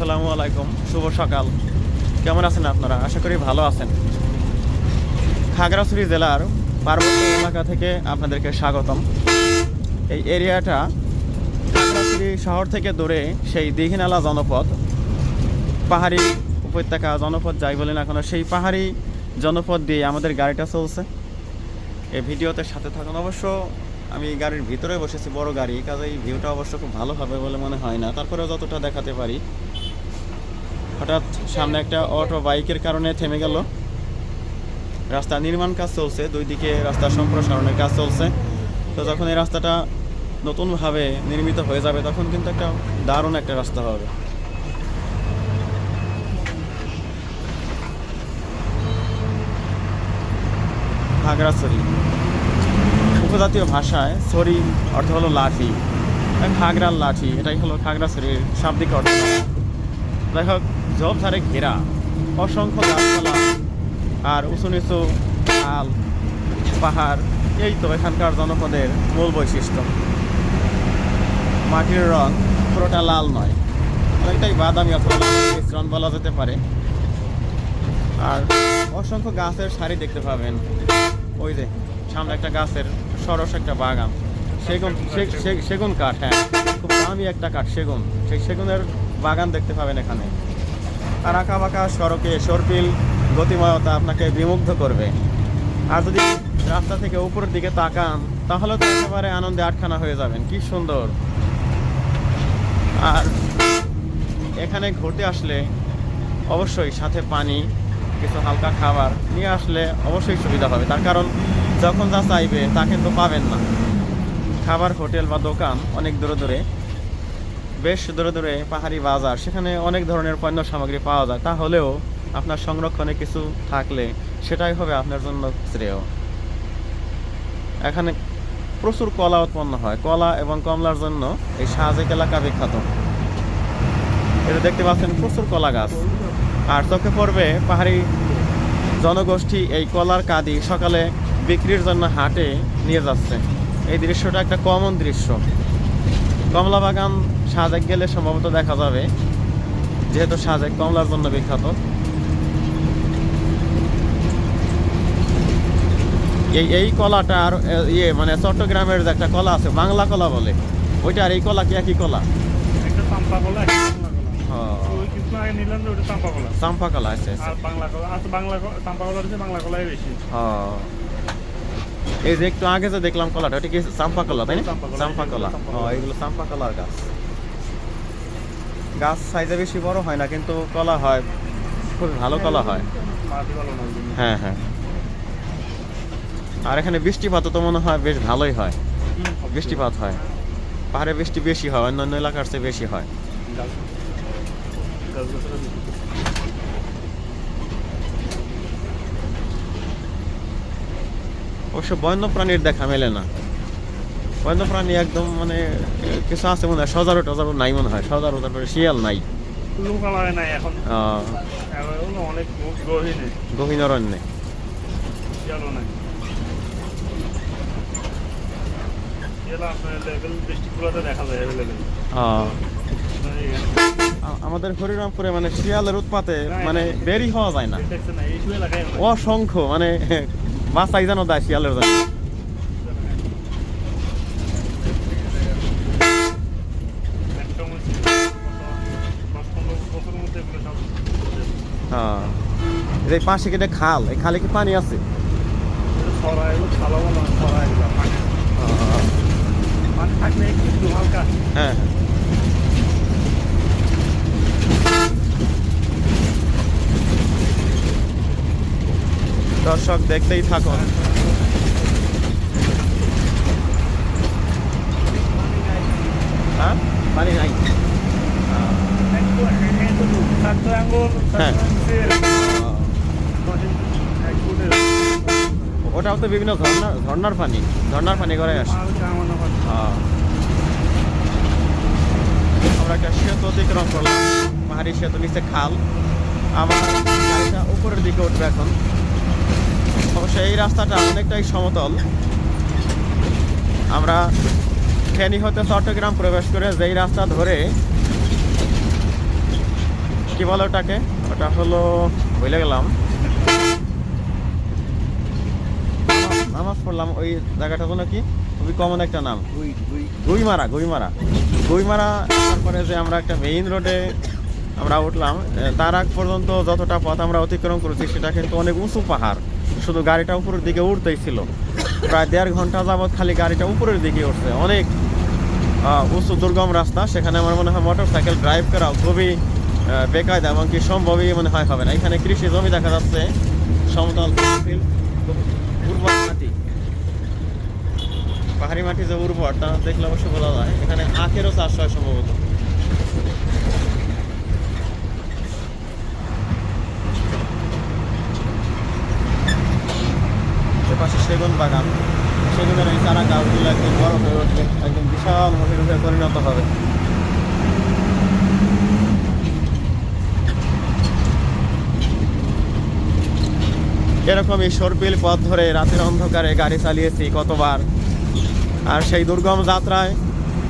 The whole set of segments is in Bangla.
আসসালামু আলাইকুম, শুভ সকাল। কেমন আছেন আপনারা? আশা করি ভালো আছেন। খাগড়াছড়ি জেলার পার্বত্য এলাকা থেকে আপনাদেরকে স্বাগতম। এই এরিয়াটা খাগড়াছড়ি শহর থেকে দূরে সেই দীঘিনালা জনপদ, পাহাড়ি উপত্যকা জনপদ যাই বলেন না কেন, সেই পাহাড়ি জনপদ দিয়ে আমাদের গাড়িটা চলছে। এই ভিডিওতে সাথে থাকুন। অবশ্য আমি গাড়ির ভিতরে বসেছি, বড় গাড়ি, কাজেই ভিউটা অবশ্য খুব ভালো হবে বলে মনে হয় না, তারপরেও যতটা দেখাতে পারি। হঠাৎ সামনে একটা অটো বাইকের কারণে থেমে গেল। রাস্তা নির্মাণ কাজ চলছে, দুই দিকে রাস্তা সম্প্রসারণের কাজ চলছে। তো যখন এই রাস্তাটা নতুনভাবে নির্মিত হয়ে যাবে তখন কিন্তু একটা দারুণ একটা রাস্তা হবে। খাগড়াছড়ি উপজাতীয় ভাষায় ছড়ি অর্থ হলো লাঠি, খাগড়ার লাঠি, এটাই হলো খাগড়াছড়ির শাব্দিক অর্থ। যাই হোক, ঝোপঝাড়ে ঘেরা, অসংখ্য গাছপালা আর উঁচু নিচু খাল পাহাড়, এই তো এখানকার জনপদের মূল বৈশিষ্ট্য। মাটির রং পুরোটা লাল নয়, অনেকটাই বাদামি অথবা মিশ্রণ বলা যেতে পারে। আর অসংখ্য গাছের সারি দেখতে পাবেন। ওই যে সামনে একটা গাছের সরস একটা বাগান, সেগুন কাঠ, হ্যাঁ, খুব দামি একটা কাঠ, সেগুন। সেই সেগুনের বাগান দেখতে পাবেন এখানে। আর আঁকা বাঁকা সড়কে সর্পিল গতিময়তা আপনাকে বিমুগ্ধ করবে। আর যদি রাস্তা থেকে উপরের দিকে তাকান তাহলে তো একেবারে আনন্দে আটখানা হয়ে যাবেন, কি সুন্দর। আর এখানে ঘুরতে আসলে অবশ্যই সাথে পানি, কিছু হালকা খাবার নিয়ে আসলে অবশ্যই সুবিধা হবে। তার কারণ যখন যা চাইবে তা কিন্তু পাবেন না। খাবার হোটেল বা দোকান অনেক দূরে দূরে, বেশ দূরে দূরে পাহাড়ি বাজার, সেখানে অনেক ধরনের পণ্য সামগ্রী পাওয়া যায়। তাহলেও আপনার সংরক্ষণে কিছু থাকলে সেটাই হবে আপনার জন্য শ্রেয়। এখানে প্রচুর কলা উৎপন্ন হয়, কলা এবং কমলার জন্য এই শাহজাক এলাকা বিখ্যাত। এটা দেখতে পাচ্ছেন প্রচুর কলা গাছ। আর চোখে পড়বে পাহাড়ি জনগোষ্ঠী এই কলার কাঁদি সকালে বিক্রির জন্য হাটে নিয়ে যাচ্ছে। এই দৃশ্যটা একটা কমন দৃশ্য। কমলা বাগান শাহজাক গেলে সম্ভবত দেখা যাবে, যেহেতু শাহজাক কমলার জন্য বিখ্যাত। এই কলাটা আর মানে চট্টগ্রামের যে একটা কলা আছে, বাংলা কলা বলে, ওইটা আর এই কলা কি একই কলা? চাম্পা কলা আছে। এই যে একটু আগে যে দেখলাম কলাটা, ওটা কি চাম্পা কলা, তাই না? চাম্পা কলা, এইগুলো চাম্পা কলার গাছ। গাছ সাইজে বেশি বড় হয় না, কিন্তু কলা হয়, খুব ভালো কলা হয়। হ্যাঁ হ্যাঁ। আর এখানে বৃষ্টিপাতও তো মনে হয় বেশ ভালোই হয়, বৃষ্টিপাত হয়। পাহাড়ে বৃষ্টি বেশি হয়, অন্যান্য এলাকার চেয়ে বেশি হয়। অবশ্য বন্যপ্রাণীর দেখা মেলে না। বন্যপ্রাণী একদম মানে কিছু আছে মনে হয়, সজারু টজারু নাই মনে হয়, সজারু, তারপরে শিয়াল নাই, গহীন অরণ্যে। আমাদের হরিরামপুরে মানে শিয়ালের উৎপাতে মানে বেরি হওয়া যায় না, অসংখ্য, মানে বাসাই যেন দেয় শিয়ালের জন্য। হ্যাঁ, এই পাশে কেটে খাল, এই খালে কি পানি আছে? হ্যাঁ, দর্শক দেখতেই থাকুন। হ্যাঁ, পানি নাই। হ্যাঁ, ওটাও তো বিভিন্ন ঝর্ণার পানি করে আসে। আমরা একটা সেতু অতিক্রম করলাম, পাহাড়ি সেতু, নিচে খাল। আমার গাড়িটা উপরের দিকে উঠবে এখন। অবশ্যই এই রাস্তাটা অনেকটাই সমতল। আমরা ফেনী হতে চট্টগ্রাম প্রবেশ করে যেই রাস্তা ধরে কি বলে ওটাকে, ওটা হলো ভুলে গেলাম, নামাজ পড়লাম ওই জায়গাটা কোনো কি খুবই কমন একটা নাম, গুইমারা। গুইমারা তারপরে যে আমরা একটা মেইন রোডে আমরা উঠলাম, তার আগ পর্যন্ত যতটা পথ আমরা অতিক্রম করেছি সেটা কিন্তু অনেক উঁচু পাহাড়, শুধু গাড়িটা উপরের দিকে উঠতেই ছিল, প্রায় 1.5 ঘন্টা যাবৎ খালি গাড়িটা উপরের দিকে উঠছে, অনেক উঁচু দুর্গম রাস্তা। সেখানে আমার মনে হয় মোটর সাইকেল ড্রাইভ করাও খুবই বেকায়দা, এমনকি সম্ভবই মনে হয় হবে না। এখানে কৃষি জমি দেখা যাচ্ছে, সমতল উর্বর মাটি, পাহাড়ি মাটি যে উর্বর তা দেখলে অবশ্য বোঝা যায়। এখানে আখেরও চাষ হয় সম্ভবত। পাশে সেগুন বাগান, সেগুনের এই চারা গাছগুলো একদম বড় হয়ে উঠবে, একদম বিশাল মহিরুহে পরিণত হবে। এরকমই সরপিল পথ ধরে রাতের অন্ধকারে গাড়ি চালিয়েছি কতবার, আর সেই দুর্গম যাত্রায়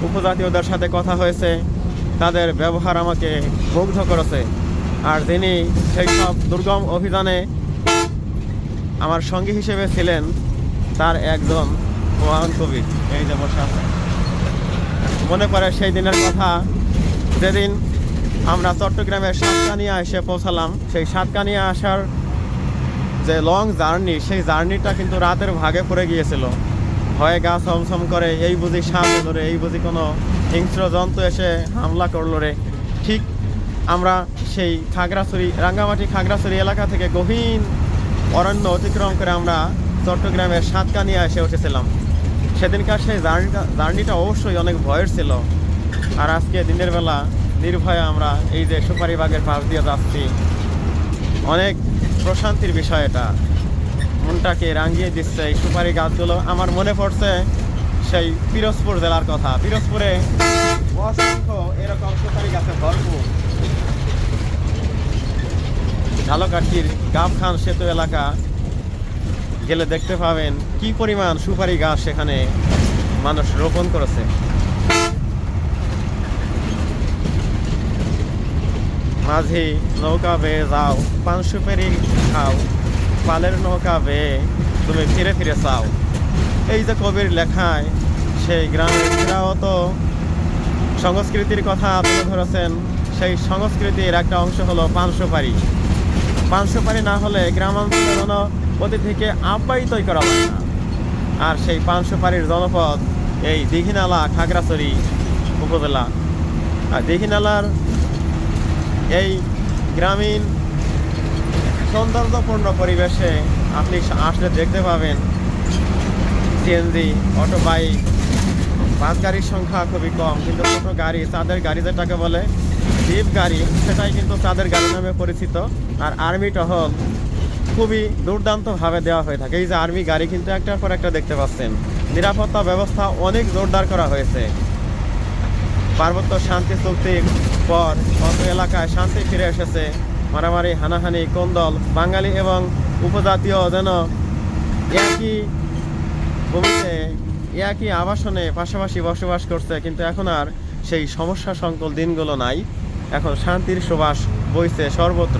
উপজাতীয়দের সাথে কথা হয়েছে, তাদের ব্যবহার আমাকে মুগ্ধ করেছে। আর যিনি সেই সব দুর্গম অভিযানে আমার সঙ্গী হিসেবে ছিলেন, তার একজন মহান কবি এই যে বসে আছে। মনে পড়ে সেই দিনের কথা, যেদিন আমরা চট্টগ্রামের সাতকানিয়া এসে পৌঁছালাম। সেই সাতকানিয়া আসার যে লং জার্নি, সেই জার্নিটা কিন্তু রাতের ভাগে পড়ে গিয়েছিল। ভয়ে গা ছমছম করে, এই বুঝি সাপ এলো রে, এই বুঝি কোনো হিংস্র জন্তু এসে হামলা করলো রে। ঠিক আমরা সেই খাগড়াছড়ি, রাঙ্গামাটি খাগড়াছড়ি এলাকা থেকে গহীন অরণ্য অতিক্রম করে আমরা চট্টগ্রামের সাতকানিয়া এসে উঠেছিলাম। সেদিনকার সেই জার্নিটা অবশ্যই অনেক ভয়ের ছিল। আর আজকে দিনের বেলা নির্ভয়ে আমরা এই যে সুপারি বাগের পাশ দিয়ে যাচ্ছি, অনেক প্রশান্তির বিষয়। এটা মনটাকে রাঙিয়ে দিচ্ছে এই সুপারি গাছগুলো। আমার মনে পড়ছে সেই পিরোজপুর জেলার কথা। পিরোজপুরে অসংখ্য এরকম সুপারি গাছে ভরপুর। ঝালকাঠির গাবখান সেতু এলাকা গেলে দেখতে পাবেন কি পরিমাণ সুপারি গাছ সেখানে মানুষ রোপণ করেছে। মাঝি নৌকা বেয়ে যাও, পান সুপারি খাও, পালের নৌকা বেয়ে তুমি ফিরে ফিরে চাও। এই যে কবির লেখায় সেই গ্রামের ফেরাওত সংস্কৃতির কথা তুলে ধরেছেন। সেই সংস্কৃতির একটা অংশ হলো পান সুপারি। পান সুপারি না হলে গ্রামাঞ্চলের কোনো অতিথিকে আপ্যায়িতই করা হয় না। আর সেই পান সুপারির জনপদ এই দীঘিনালা খাগড়াছড়ি উপজেলা। আর দীঘিনালার এই গ্রামীণ সৌন্দর্যপূর্ণ পরিবেশে আপনি আসলে দেখতে পাবেন সিএনজি, অটো, বাইক, বাস গাড়ির সংখ্যা খুবই কম, কিন্তু ছোটো গাড়ি, চাঁদের গাড়ি যেটাকে বলে জিপ গাড়ি, সেটাই কিন্তু চাঁদের গাড়ি নামে পরিচিত। আর আর্মি টহল খুবই দুর্দান্তভাবে দেওয়া হয়ে থাকে। এই যে আর্মি গাড়ি কিন্তু একটার পর একটা দেখতে পাচ্ছেন। নিরাপত্তা ব্যবস্থা অনেক জোরদার করা হয়েছে। পার্বত্য শান্তি চুক্তির পর কত এলাকায় শান্তি ফিরে এসেছে। মারামারি, হানাহানি, কোন্দল, বাঙালি এবং উপজাতীয় যেন একই ভূমিতে, একই আবাসনে পাশাপাশি বসবাস করছে। কিন্তু এখন আর সেই সমস্যা সংকুল দিনগুলো নাই। এখন শান্তির সুবাস বইছে সর্বত্র।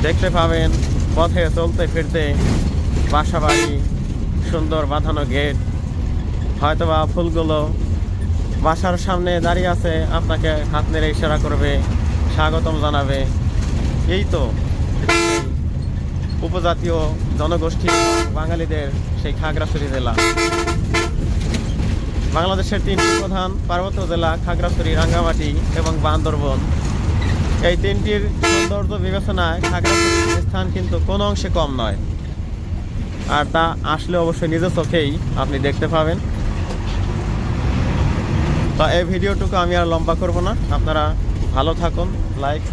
দেখতে পাবেন পথে চলতে ফিরতে বাসা বাড়ি, সুন্দর বাঁধানো গেট, হয়তোবা ফুলগুলো বাসার সামনে দাঁড়িয়ে আছে, আপনাকে হাত নেড়ে ইশারা করবে, স্বাগতম জানাবে। এই তো উপজাতীয় জনগোষ্ঠী বাঙালিদের সেই খাগড়াছড়ি জেলা। বাংলাদেশের 3টি প্রধান পার্বত্য জেলা খাগড়াছড়ি, রাঙ্গামাটি এবং বান্দরবন। এই 3টির সৌন্দর্য বিবেচনায় খাগড়াছড়ির স্থান কিন্তু কোনো অংশে কম নয়। আর তা আসলে অবশ্যই নিজ চোখেই আপনি দেখতে পাবেন। তা এই ভিডিওটুকু আমি আর লম্বা করব না। আপনারা ভালো থাকুন, লাইক